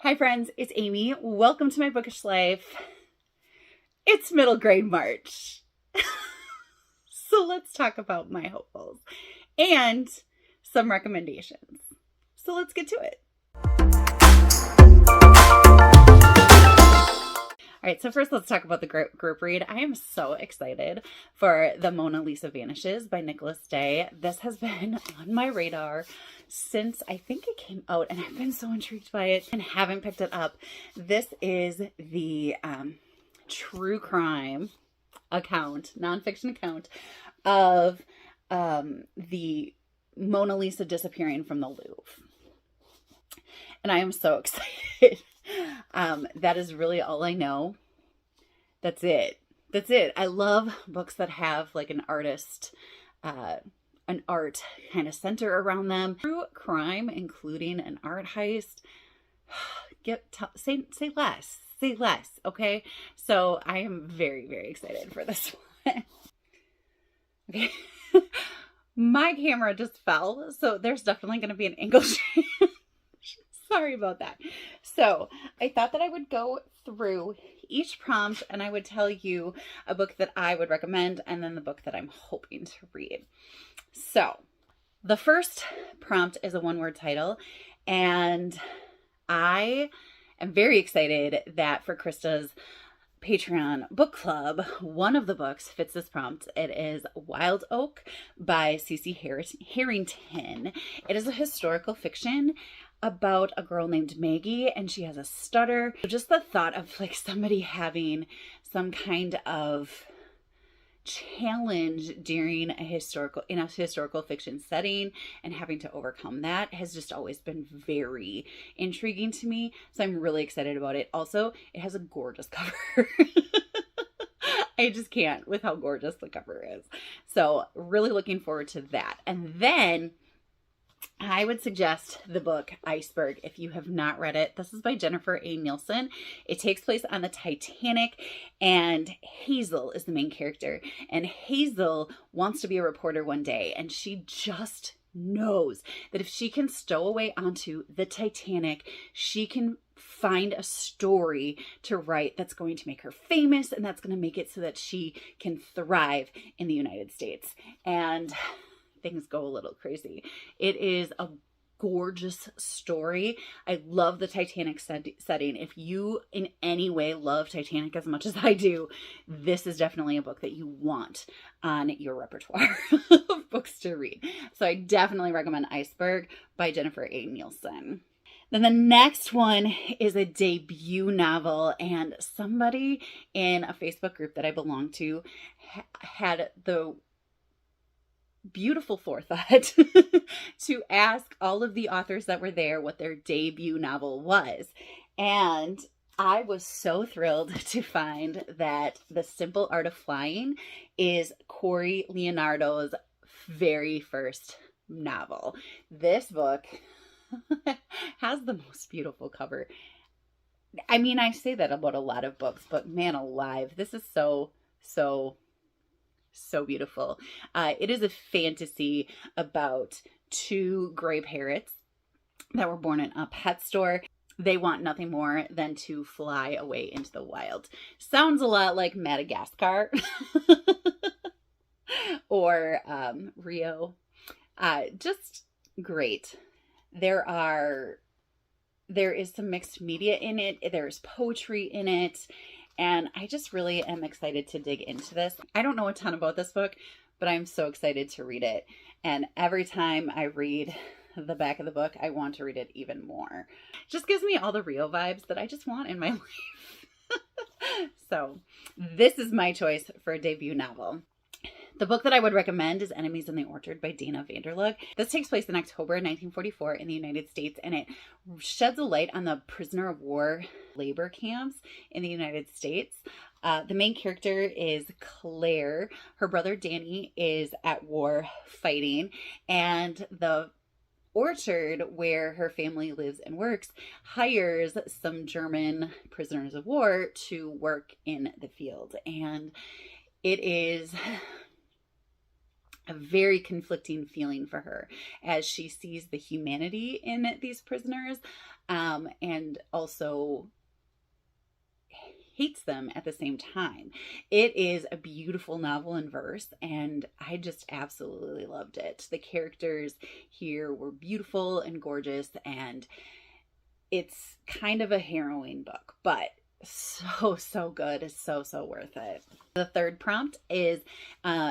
Hi friends, it's Amy. Welcome to my bookish life. It's middle grade March. So let's talk about my hopefuls and some recommendations. So let's get to it. All right, so first let's talk about the group read. I am so excited for The Mona Lisa Vanishes by Nicholas Day. This has been on my radar since I think it came out, and I've been so intrigued by it and haven't picked it up. This is the true crime account, nonfiction account of the Mona Lisa disappearing from the Louvre. And I am so excited. That is really all I know. That's it. I love books that have like an artist, an art kind of center around them. True crime, including an art heist. Say less. Okay. So I am very, very excited for this one. Okay. My camera just fell, so there's definitely going to be an angle change. Sorry about that. So I thought that I would go through each prompt and I would tell you a book that I would recommend and then the book that I'm hoping to read. So the first prompt is a one-word title, and I am very excited that for Krista's Patreon book club, one of the books fits this prompt. It is Wild Oak by C.C. Harrington. It is a historical fiction about a girl named Maggie, and she has a stutter. Just the thought of like somebody having some kind of challenge during a historical fiction setting and having to overcome that has just always been very intriguing to me. So I'm really excited about it. Also, it has a gorgeous cover. I just can't with how gorgeous the cover is. So really looking forward to that. And then I would suggest the book Iceberg if you have not read it. This is by Jennifer A. Nielsen. It takes place on the Titanic, and Hazel is the main character. And Hazel wants to be a reporter one day, and she just knows that if she can stow away onto the Titanic, she can find a story to write that's going to make her famous, and that's going to make it so that she can thrive in the United States. And things go a little crazy. It is a gorgeous story. I love the Titanic setting. If you in any way love Titanic as much as I do, this is definitely a book that you want on your repertoire of books to read. So I definitely recommend Iceberg by Jennifer A. Nielsen. Then the next one is a debut novel, and somebody in a Facebook group that I belong to had the beautiful forethought to ask all of the authors that were there what their debut novel was. And I was so thrilled to find that The Simple Art of Flying is Corey Leonardo's very first novel. This book has the most beautiful cover. I mean, I say that about a lot of books, but man alive, this is so beautiful. It is a fantasy about two gray parrots that were born in a pet store. They want nothing more than to fly away into the wild. Sounds a lot like Madagascar or Rio. Just great. There is some mixed media in it. There's poetry in it. And I just really am excited to dig into this. I don't know a ton about this book, but I'm so excited to read it. And every time I read the back of the book, I want to read it even more. It just gives me all the Rio vibes that I just want in my life. So this is my choice for a debut novel. The book that I would recommend is Enemies in the Orchard by Dana Vanderlug. This takes place in October 1944 in the United States, and it sheds a light on the prisoner of war labor camps in the United States. The main character is Claire. Her brother Danny is at war fighting, and the orchard where her family lives and works hires some German prisoners of war to work in the field. And it is a very conflicting feeling for her as she sees the humanity in these prisoners, and also hates them at the same time. It is a beautiful novel in verse, and I just absolutely loved it. The characters here were beautiful and gorgeous, and it's kind of a harrowing book, but so good. It's so worth it. The third prompt is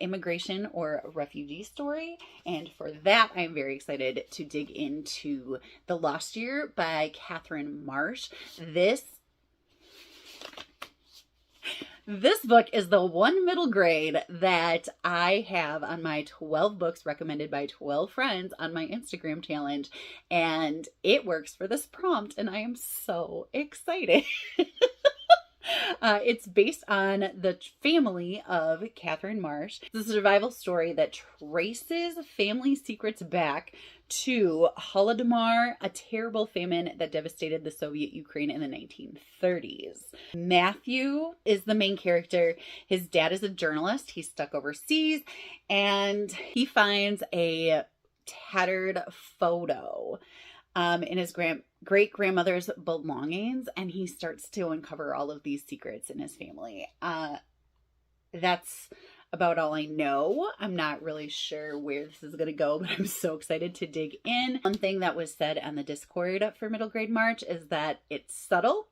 immigration or refugee story, and for that I'm very excited to dig into The Lost Year by Catherine Marsh. This book is the one middle grade that I have on my 12 books recommended by 12 friends on my Instagram challenge, and it works for this prompt, and I am so excited. It's based on the family of Catherine Marsh. It's a survival story that traces family secrets back to Holodomor, a terrible famine that devastated the Soviet Ukraine in the 1930s. Matthew is the main character. His dad is a journalist. He's stuck overseas, and he finds a tattered photo in his great-grandmother's belongings, and he starts to uncover all of these secrets in his family. That's about all I know. I'm not really sure where this is going to go, but I'm so excited to dig in. One thing that was said on the Discord for Middle Grade March is that it's subtle,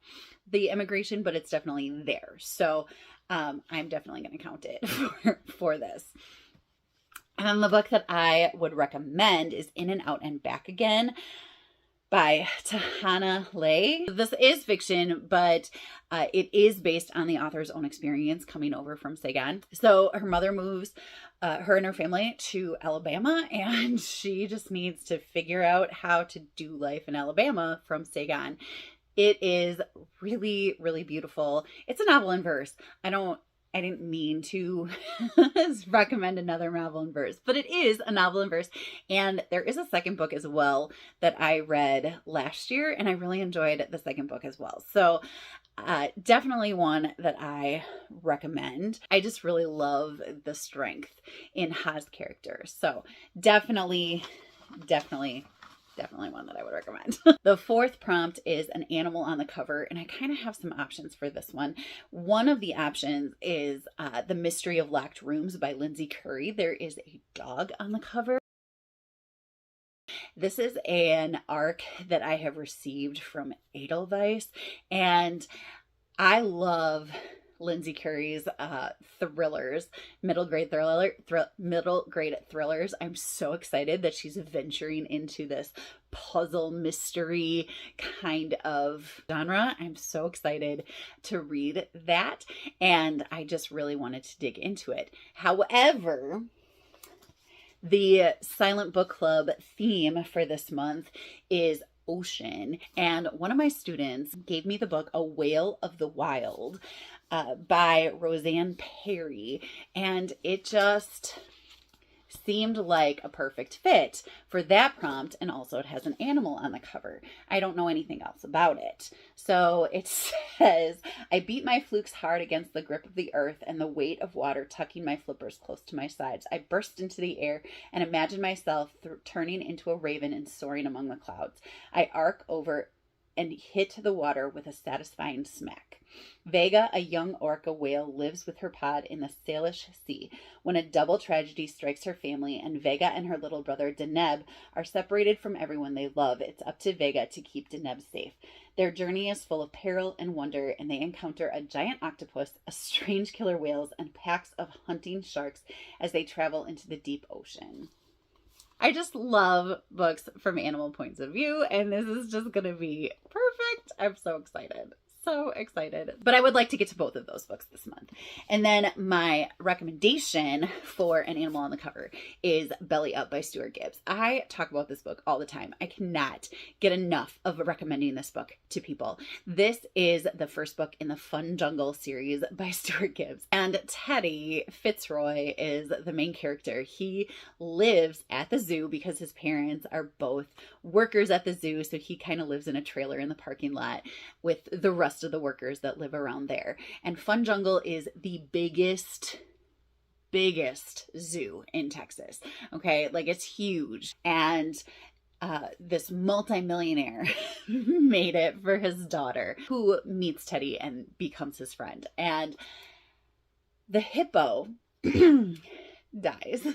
the immigration, but it's definitely there. So I'm definitely going to count it for this. And the book that I would recommend is In and Out and Back Again by Tahana Lay. This is fiction, but it is based on the author's own experience coming over from Saigon. So her mother moves her and her family to Alabama, and she just needs to figure out how to do life in Alabama from Saigon. It is really, really beautiful. It's a novel in verse. I didn't mean to recommend another novel in verse, but it is a novel in verse. And there is a second book as well that I read last year, and I really enjoyed the second book as well. So definitely one that I recommend. I just really love the strength in Ha's character. So definitely one that I would recommend. The fourth prompt is an animal on the cover, and I kind of have some options for this one. One of the options is The Mystery of Locked Rooms by Lindsay Curry. There is a dog on the cover. This is an ARC that I have received from Edelweiss, and I love Lindsay Curry's thrillers, middle grade thrillers. I'm so excited that she's venturing into this puzzle mystery kind of genre. I'm so excited to read that, and I just really wanted to dig into it. However, the Silent Book Club theme for this month is ocean, and one of my students gave me the book A Whale of the Wild by Roseanne Perry, and it just seemed like a perfect fit for that prompt, and also it has an animal on the cover. I don't know anything else about it. So it says, I beat my flukes hard against the grip of the earth and the weight of water tucking my flippers close to my sides. I burst into the air and imagined myself turning into a raven and soaring among the clouds. I arc over and hit the water with a satisfying smack. Vega, a young orca whale, lives with her pod in the Salish Sea. When a double tragedy strikes her family and Vega and her little brother Deneb are separated from everyone they love, it's up to Vega to keep Deneb safe. Their journey is full of peril and wonder, and they encounter a giant octopus, a strange killer whales, and packs of hunting sharks as they travel into the deep ocean. I just love books from animal points of view, and this is just going to be perfect. I'm so excited. So excited. But I would like to get to both of those books this month. And then my recommendation for an animal on the cover is Belly Up by Stuart Gibbs. I talk about this book all the time. I cannot get enough of recommending this book to people. This is the first book in the Fun Jungle series by Stuart Gibbs. And Teddy Fitzroy is the main character. He lives at the zoo because his parents are both workers at the zoo. So he kind of lives in a trailer in the parking lot with the rest of the workers that live around there. And Fun Jungle is the biggest zoo in Texas. Okay, like it's huge. And this multimillionaire made it for his daughter, who meets Teddy and becomes his friend. And the hippo dies.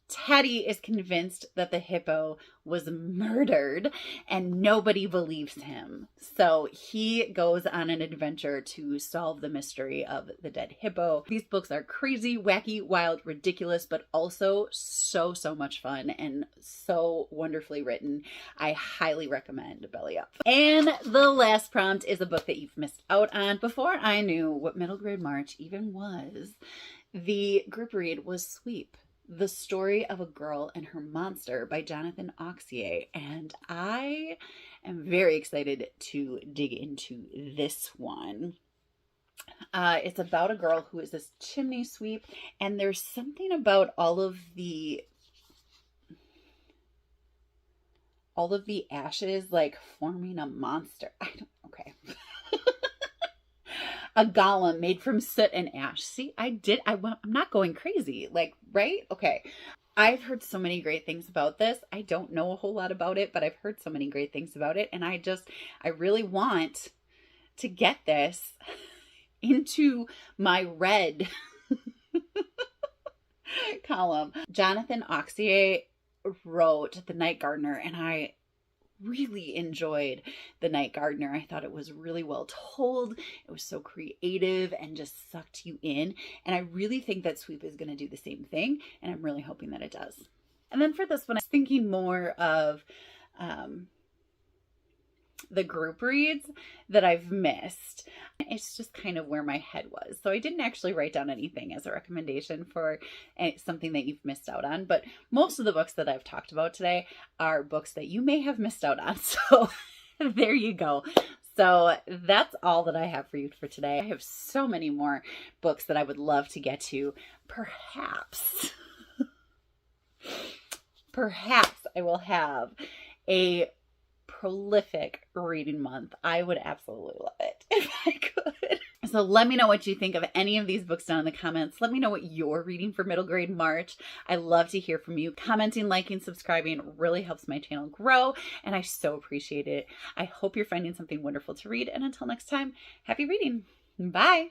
Teddy is convinced that the hippo was murdered and nobody believes him. So he goes on an adventure to solve the mystery of the dead hippo. These books are crazy, wacky, wild, ridiculous, but also so much fun and so wonderfully written. I highly recommend Belly Up. And the last prompt is a book that you've missed out on. Before I knew what Middle Grade March even was, the group read was Sweep: The Story of a Girl and Her Monster by Jonathan Auxier. And I am very excited to dig into this one. It's about a girl who is this chimney sweep, and there's something about all of the ashes like forming a monster. Okay. A golem made from soot and ash. See, I'm not going crazy. Like, right? Okay. I've heard so many great things about this. I don't know a whole lot about it, but I've heard so many great things about it. And I really want to get this into my red column. Jonathan Auxier wrote The Night Gardener, and I really enjoyed The Night Gardener. I thought it was really well told. It was so creative and just sucked you in. And I really think that Sweep is going to do the same thing. And I'm really hoping that it does. And then for this one, I was thinking more of the group reads that I've missed. It's just kind of where my head was. So I didn't actually write down anything as a recommendation for something that you've missed out on. But most of the books that I've talked about today are books that you may have missed out on. So there you go. So that's all that I have for you for today. I have so many more books that I would love to get to. Perhaps I will have a prolific reading month. I would absolutely love it if I could. So let me know what you think of any of these books down in the comments. Let me know what you're reading for Middle Grade March. I love to hear from you. Commenting, liking, subscribing really helps my channel grow, and I so appreciate it. I hope you're finding something wonderful to read, and until next time, happy reading. Bye.